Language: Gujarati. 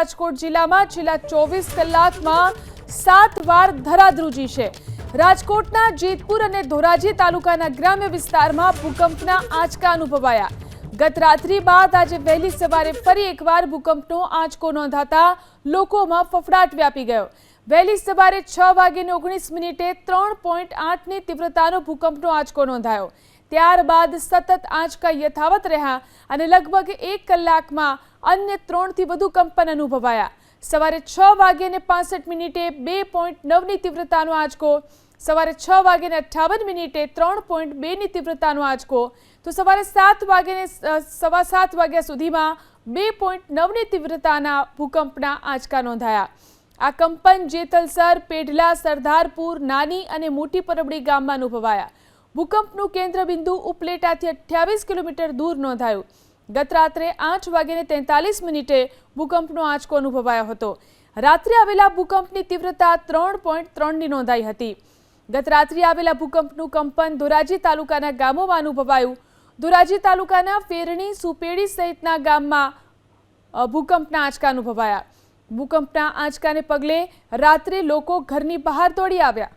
રાજકોટ જિલ્લામાં છેલ્લા 24 કલાકમાં 7 વાર ધરાધ્રુજી છે। રાજકોટના જેતપુર અને ધોરાજી તાલુકાના ગ્રામ્ય વિસ્તારમાં ભૂકંપના આંચકા અનુભવાયા। ગત રાત્રિ બાદ આજે વહેલી સવારે ફરી એકવાર ભૂકંપનો આંચકો નોંધાતા લોકોમાં ફફડાટ વ્યાપી ગયો। વહેલી સવારે 6:19 3.8ની તીવ્રતાનો ભૂકંપનો આંચકો નોંધાયો। ત્યારબાદ સતત આંચકા યથાવત રહ્યા અને લગભગ 1 કલાકમાં અન્ય 3થી વધુ કંપન અનુભવાયા। સવારે 6:65 2.9ની તીવ્રતાનો આંચકો, સવારે 6:58 3.2ની તીવ્રતાનો આંચકો, તો સવારે 7:07 વાગ્યા સુધીમાં 2.9ની તીવ્રતાના ભૂકંપના આંચકા નોંધાયા। આ કંપન જેતલસર, પેઢલા, સરદારપુર, નાની અને મોટી પરબડી ગામમાં અનુભવાયા। ભૂકંપનું કેન્દ્રબિંદુ ઉપલેટાથી 28 કિલોમીટર દૂર નોંધાયું। ગત રાત્રે 8:43 ભૂકંપનો આંચકો અનુભવાયો હતો। રાત્રે આવેલા ભૂકંપની તીવ્રતા 3.3ની નોંધાઈ હતી। ગત રાત્રે આવેલા ભૂકંપનું કંપન ધોરાજી તાલુકાના ગામોમાં અનુભવાયું। ધોરાજી તાલુકાના ફેરણી, સુપેડી સહિતના ગામમાં ભૂકંપના આંચકા અનુભવાયા। ભૂકંપના આંચકાને પગલે રાત્રે લોકો ઘરની બહાર દોડી આવ્યા।